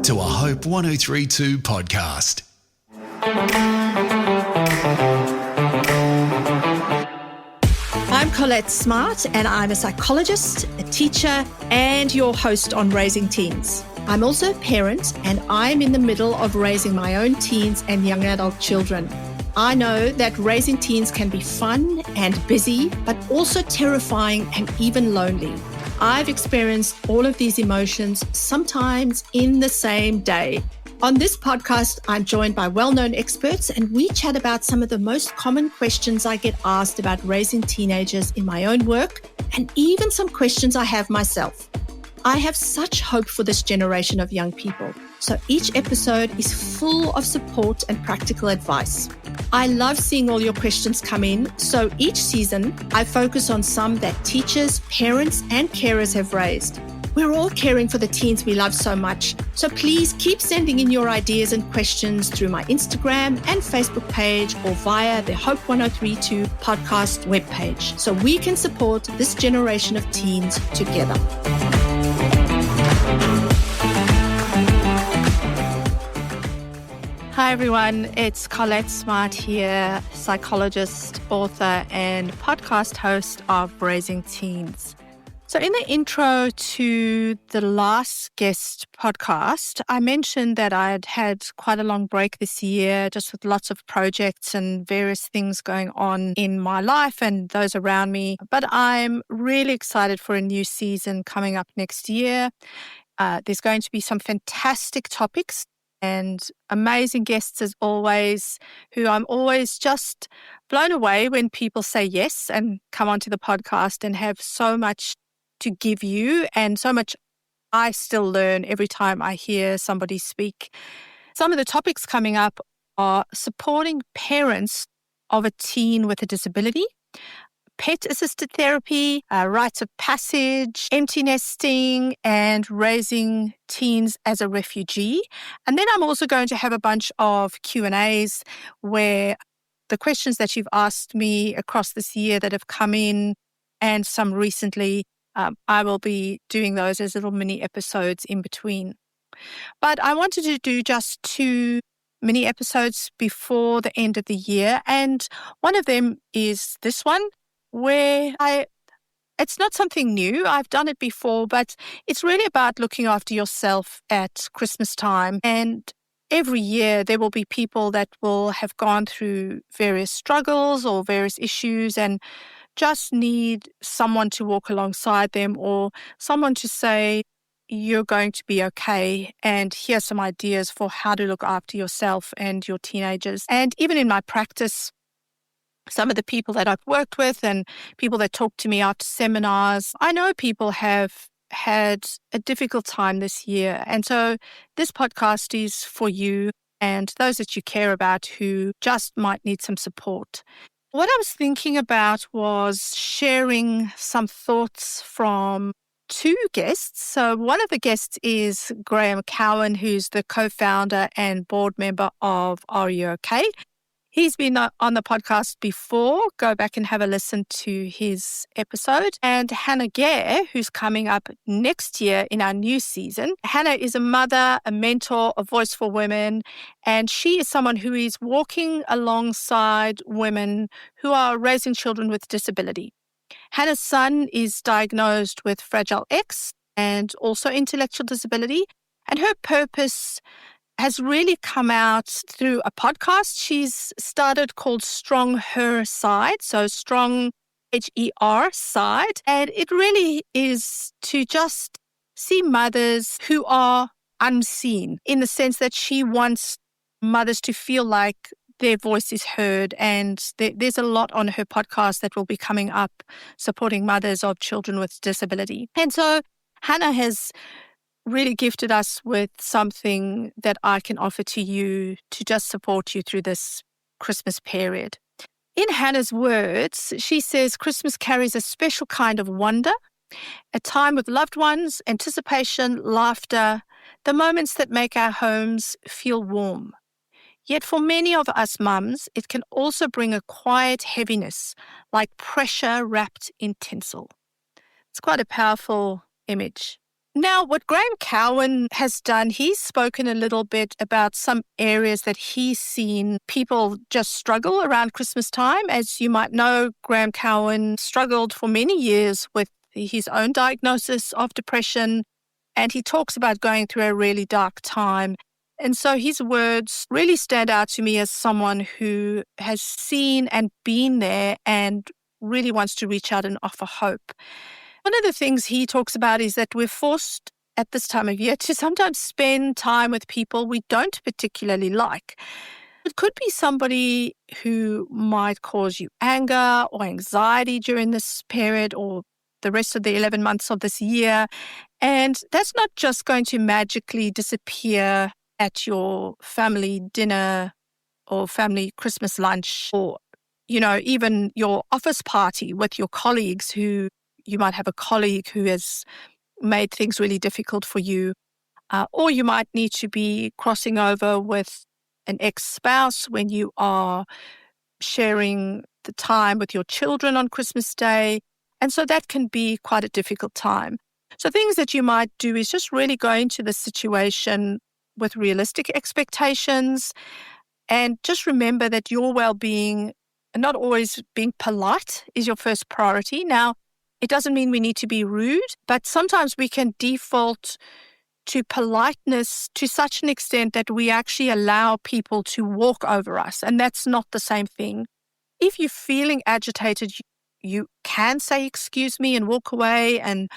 to a Hope 1032 podcast. I'm Colette Smart, and I'm a psychologist, a teacher, and your host on Raising Teens. I'm also a parent, and I'm in the middle of raising my own teens and young adult children. I know that raising teens can be fun and busy, but also terrifying and even lonely. I've experienced all of these emotions, sometimes in the same day. On this podcast, I'm joined by well-known experts, and we chat about some of the most common questions I get asked about raising teenagers in my own work, and even some questions I have myself. I have such hope for this generation of young people, so each episode is full of support and practical advice. I love seeing all your questions come in, so each season I focus on some that teachers, parents, and carers have raised. We're all caring for the teens we love so much, so please keep sending in your ideas and questions through my Instagram and Facebook page or via the Hope 1032 podcast webpage, so we can support this generation of teens together. Hi everyone, it's Colette Smart here, psychologist, author, and podcast host of Raising Teens. So in the intro to the last guest podcast, I mentioned that I'd had quite a long break this year, just with lots of projects and various things going on in my life and those around me. But I'm really excited for a new season coming up next year. There's going to be some fantastic topics and amazing guests as always, who I'm always just blown away when people say yes and come onto the podcast and have so much to give you and so much I still learn every time I hear somebody speak. Some of the topics coming up are supporting parents of a teen with a disability, pet-assisted therapy, rites of passage, empty nesting, and raising teens as a refugee. And then I'm also going to have a bunch of Q&As where the questions that you've asked me across this year that have come in and some recently, I will be doing those as little mini episodes in between. But I wanted to do just 2 mini episodes before the end of the year. And one of them is this one, where it's not something new. I've done it before, but it's really about looking after yourself at Christmas time. And every year there will be people that will have gone through various struggles or various issues and just need someone to walk alongside them or someone to say, you're going to be okay, and here's some ideas for how to look after yourself and your teenagers. And even in my practice, some of the people that I've worked with and people that talk to me after seminars, I know people have had a difficult time this year. And so this podcast is for you and those that you care about who just might need some support. What I was thinking about was sharing some thoughts from 2 guests. So one of the guests is Graham Cowan, who's the co-founder and board member of Are You OK? He's been on the podcast before. Go back and have a listen to his episode. And Hannah Gare, who's coming up next year in our new season. Hannah is a mother, a mentor, a voice for women, and she is someone who is walking alongside women who are raising children with disability. Hannah's son is diagnosed with Fragile X and also intellectual disability, and her purpose has really come out through a podcast she's started called Strong Her Side, so Strong H-E-R Side. And it really is to just see mothers who are unseen in the sense that she wants mothers to feel like their voice is heard. And there's a lot on her podcast that will be coming up supporting mothers of children with disability. And so Hannah has really gifted us with something that I can offer to you to just support you through this Christmas period. In Hannah's words, she says Christmas carries a special kind of wonder, a time with loved ones, anticipation, laughter, the moments that make our homes feel warm. Yet for many of us mums, it can also bring a quiet heaviness, like pressure wrapped in tinsel. It's quite a powerful image. Now, what Graham Cowan has done, he's spoken a little bit about some areas that he's seen people just struggle around Christmas time. As you might know, Graham Cowan struggled for many years with his own diagnosis of depression, and he talks about going through a really dark time. And so his words really stand out to me as someone who has seen and been there and really wants to reach out and offer hope. One of the things he talks about is that we're forced at this time of year to sometimes spend time with people we don't particularly like. It could be somebody who might cause you anger or anxiety during this period or the rest of the 11 months of this year. And that's not just going to magically disappear at your family dinner or family Christmas lunch or, even your office party with your colleagues who you might have a colleague who has made things really difficult for you. Or you might need to be crossing over with an ex-spouse when you are sharing the time with your children on Christmas Day. And so that can be quite a difficult time. So things that you might do is just really go into the situation with realistic expectations and just remember that your well-being and not always being polite is your first priority. Now, it doesn't mean we need to be rude, but sometimes we can default to politeness to such an extent that we actually allow people to walk over us. And that's not the same thing. If you're feeling agitated, you can say, excuse me, and walk away and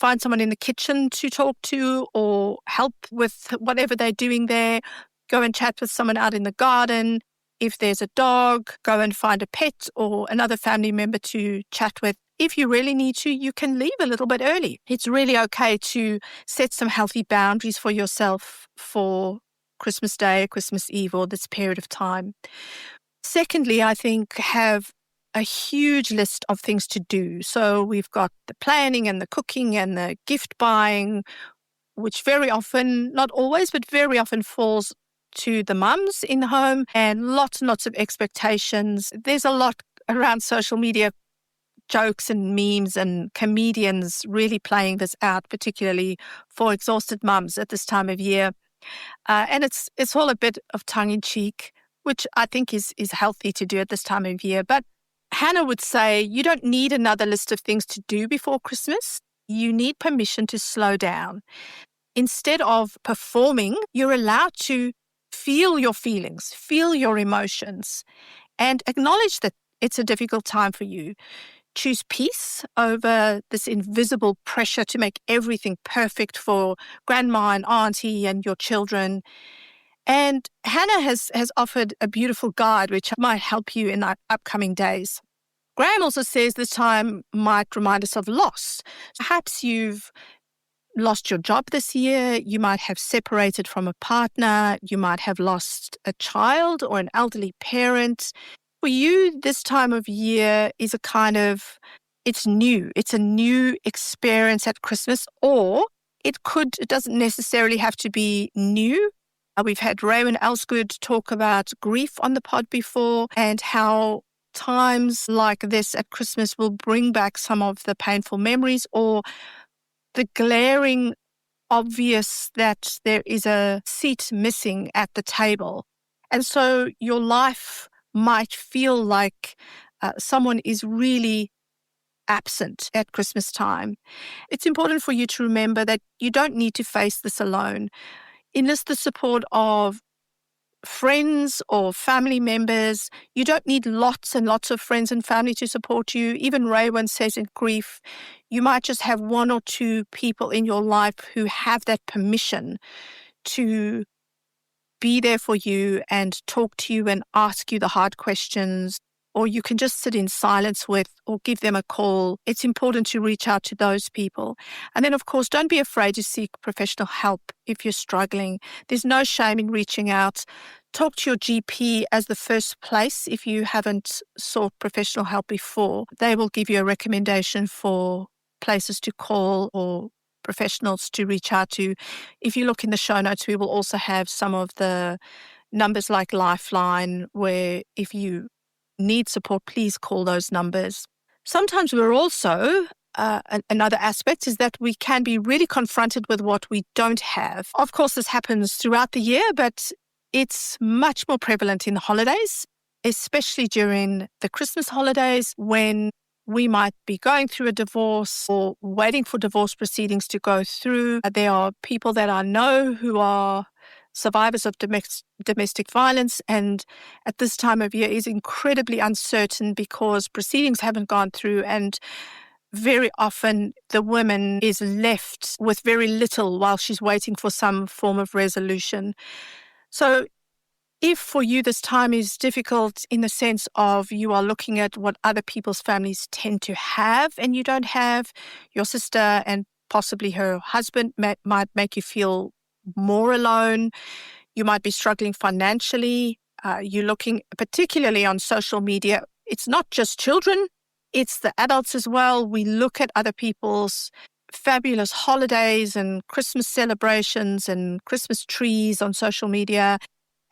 find someone in the kitchen to talk to or help with whatever they're doing there. Go and chat with someone out in the garden. If there's a dog, go and find a pet or another family member to chat with. If you really need to, you can leave a little bit early. It's really okay to set some healthy boundaries for yourself for Christmas Day, Christmas Eve, or this period of time. Secondly, I think have a huge list of things to do. So we've got the planning and the cooking and the gift buying, which very often, not always, but very often falls to the mums in the home and lots and lots of expectations. There's a lot around social media jokes and memes and comedians really playing this out, particularly for exhausted mums at this time of year. And it's all a bit of tongue-in-cheek, which I think is healthy to do at this time of year. But Hannah would say you don't need another list of things to do before Christmas. You need permission to slow down. Instead of performing, you're allowed to feel your feelings, feel your emotions, and acknowledge that it's a difficult time for you. Choose peace over this invisible pressure to make everything perfect for grandma and auntie and your children. And Hannah has offered a beautiful guide which might help you in the upcoming days. Graham also says this time might remind us of loss. Perhaps you've lost your job this year, you might have separated from a partner, you might have lost a child or an elderly parent. For you, this time of year is it's new. It's a new experience at Christmas, or it doesn't necessarily have to be new. We've had Raymond Elsgood talk about grief on the pod before and how times like this at Christmas will bring back some of the painful memories or the glaring obvious that there is a seat missing at the table. And so your life might feel like someone is really absent at Christmas time. It's important for you to remember that you don't need to face this alone. Enlist the support of friends or family members. You don't need lots and lots of friends and family to support you. Even Ray once says in grief, you might just have one or two people in your life who have that permission to be there for you and talk to you and ask you the hard questions, or you can just sit in silence with or give them a call. It's important to reach out to those people. And then, of course, don't be afraid to seek professional help if you're struggling. There's no shame in reaching out. Talk to your GP as the first place if you haven't sought professional help before. They will give you a recommendation for places to call or professionals to reach out to. If you look in the show notes, we will also have some of the numbers like Lifeline, where if you need support, please call those numbers. Sometimes we're also another aspect is that we can be really confronted with what we don't have. Of course, this happens throughout the year, but it's much more prevalent in the holidays, especially during the Christmas holidays when we might be going through a divorce or waiting for divorce proceedings to go through. There are people that I know who are survivors of domestic violence, and at this time of year is incredibly uncertain because proceedings haven't gone through, and very often the woman is left with very little while she's waiting for some form of resolution. So if for you this time is difficult in the sense of you are looking at what other people's families tend to have and you don't have, your sister and possibly her husband might make you feel more alone. You might be struggling financially. You're looking particularly on social media. It's not just children, it's the adults as well. We look at other people's fabulous holidays and Christmas celebrations and Christmas trees on social media,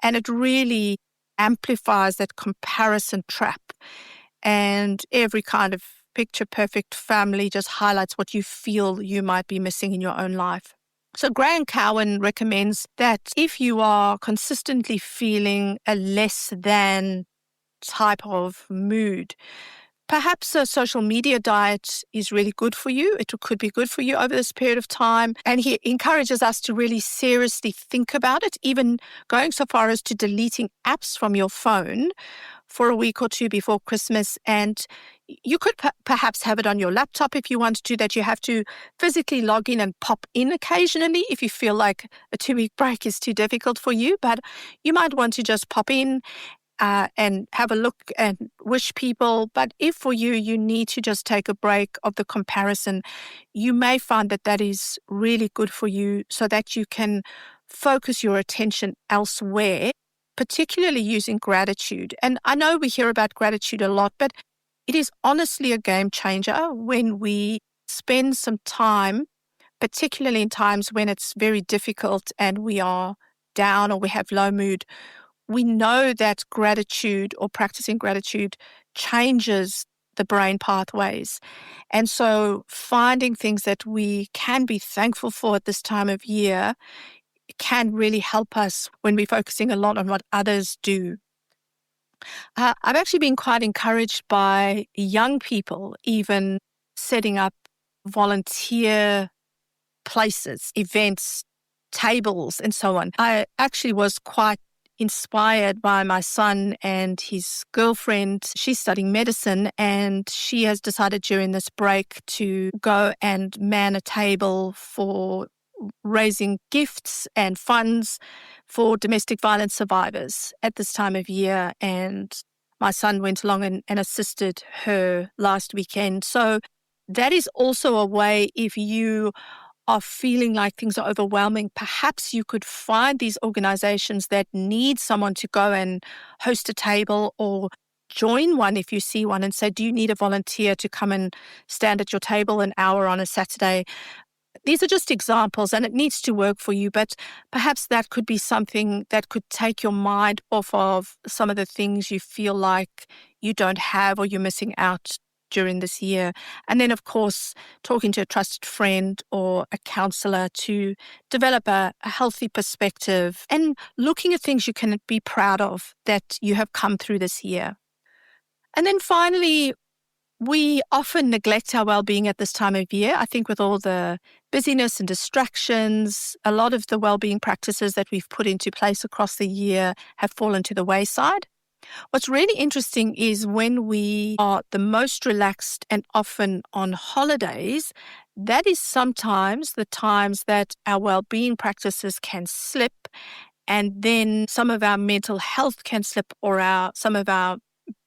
and it really amplifies that comparison trap. And every kind of picture-perfect family just highlights what you feel you might be missing in your own life. So Graham Cowan recommends that if you are consistently feeling a less than type of mood, perhaps a social media diet is really good for you. It could be good for you over this period of time. And he encourages us to really seriously think about it, even going so far as to deleting apps from your phone for a week or two before Christmas. And you could perhaps have it on your laptop if you want to, that you have to physically log in and pop in occasionally if you feel like a 2-week break is too difficult for you. But you might want to just pop in and have a look and wish people. But if for you, you need to just take a break of the comparison, you may find that that is really good for you so that you can focus your attention elsewhere, particularly using gratitude. And I know we hear about gratitude a lot, but it is honestly a game changer when we spend some time, particularly in times when it's very difficult and we are down or we have low mood. We know that gratitude or practicing gratitude changes the brain pathways. And so finding things that we can be thankful for at this time of year can really help us when we're focusing a lot on what others do. I've actually been quite encouraged by young people even setting up volunteer places, events, tables, and so on. I actually was quite inspired by my son and his girlfriend. She's studying medicine and she has decided during this break to go and man a table for raising gifts and funds for domestic violence survivors at this time of year. And my son went along and assisted her last weekend. So that is also a way, if you are feeling like things are overwhelming, perhaps you could find these organizations that need someone to go and host a table or join one if you see one and say, do you need a volunteer to come and stand at your table an hour on a Saturday? These are just examples and it needs to work for you, but perhaps that could be something that could take your mind off of some of the things you feel like you don't have or you're missing out during this year. And then, of course, talking to a trusted friend or a counselor to develop a healthy perspective and looking at things you can be proud of that you have come through this year. And then finally, we often neglect our well-being at this time of year. I think with all the busyness and distractions, a lot of the well-being practices that we've put into place across the year have fallen to the wayside. What's really interesting is when we are the most relaxed and often on holidays, that is sometimes the times that our well-being practices can slip, and then some of our mental health can slip, or some of our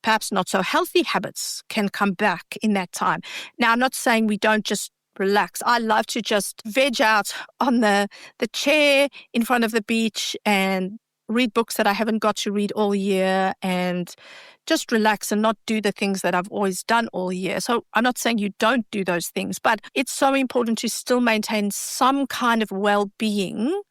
perhaps not so healthy habits can come back in that time. Now, I'm not saying we don't just relax. I love to just veg out on the chair in front of the beach and read books that I haven't got to read all year and just relax and not do the things that I've always done all year. So I'm not saying you don't do those things, but it's so important to still maintain some kind of well-being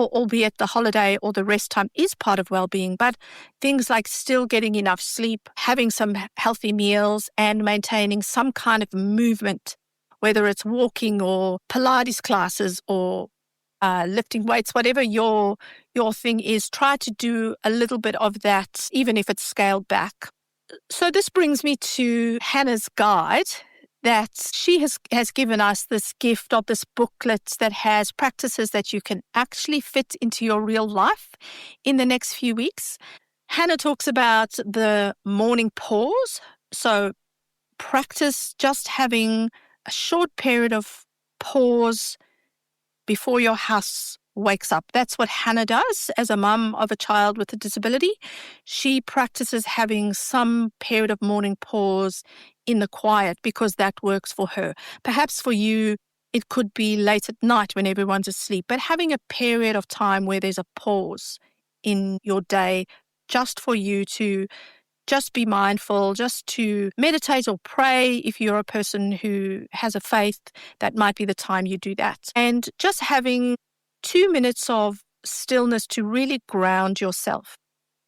albeit the holiday or the rest time is part of well-being, but things like still getting enough sleep, having some healthy meals, and maintaining some kind of movement, whether it's walking or Pilates classes or lifting weights, whatever your thing is, try to do a little bit of that, even if it's scaled back. So this brings me to Hannah's guide that she has given us, this gift of this booklet that has practices that you can actually fit into your real life in the next few weeks. Hannah talks about the morning pause. So practice just having a short period of pause before your house wakes up. That's what Hannah does as a mum of a child with a disability. She practices having some period of morning pause in the quiet because that works for her. Perhaps for you, it could be late at night when everyone's asleep, but having a period of time where there's a pause in your day just for you to just be mindful, just to meditate or pray. If you're a person who has a faith, that might be the time you do that. And just having 2 minutes of stillness to really ground yourself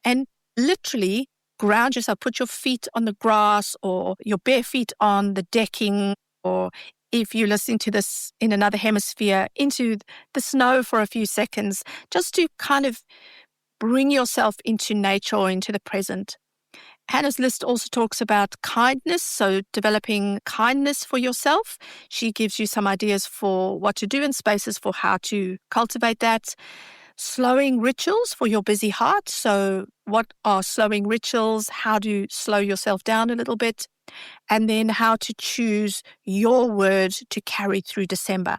and literally ground yourself. Put your feet on the grass or your bare feet on the decking, or if you're listening to this in another hemisphere, into the snow for a few seconds, just to kind of bring yourself into nature or into the present. Hannah's list also talks about kindness, so developing kindness for yourself. She gives you some ideas for what to do and spaces for how to cultivate that. Slowing rituals for your busy heart. So what are slowing rituals? How to slow yourself down a little bit. And then how to choose your word to carry through December.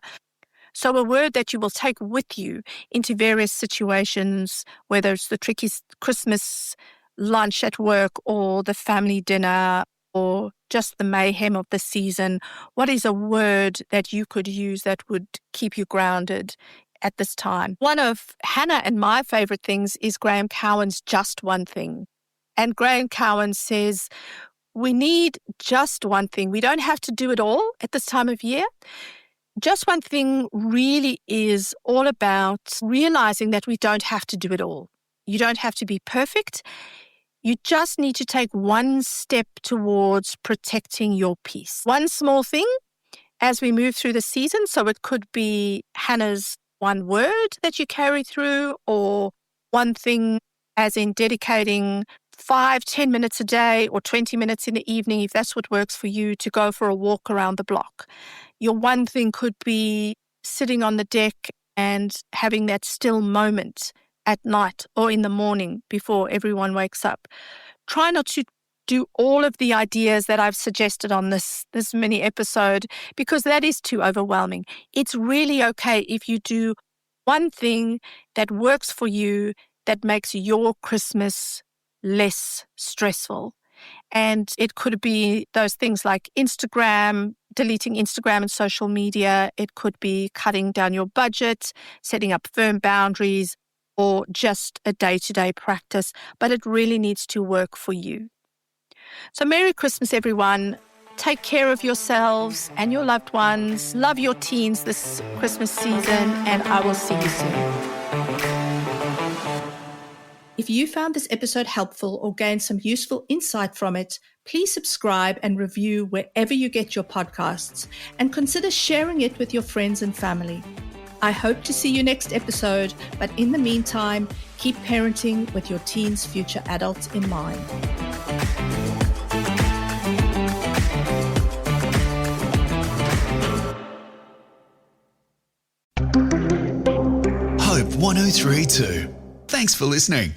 So a word that you will take with you into various situations, whether it's the tricky Christmas lunch at work or the family dinner or just the mayhem of the season. What is a word that you could use that would keep you grounded at this time? One of Hannah and my favorite things is Graham Cowan's Just One Thing. And Graham Cowan says, we need just one thing. We don't have to do it all at this time of year. Just one thing really is all about realizing that we don't have to do it all. You don't have to be perfect. You just need to take one step towards protecting your peace. One small thing as we move through the season. So it could be Hannah's one word that you carry through, or one thing as in dedicating 5-10 minutes a day or 20 minutes in the evening, if that's what works for you, to go for a walk around the block. Your one thing could be sitting on the deck and having that still moment at night or in the morning before everyone wakes up. Try not to do all of the ideas that I've suggested on this mini episode, because that is too overwhelming. It's really okay if you do one thing that works for you, that makes your Christmas less stressful. And it could be those things like Instagram, deleting Instagram and social media. It could be cutting down your budget, setting up firm boundaries, or just a day-to-day practice. But it really needs to work for you. So Merry Christmas, everyone. Take care of yourselves and your loved ones. Love your teens this Christmas season, and I will see you soon. If you found this episode helpful or gained some useful insight from it, please subscribe and review wherever you get your podcasts, and consider sharing it with your friends and family. I hope to see you next episode, but in the meantime, keep parenting with your teens' future adults in mind. Hope 1032. Thanks for listening.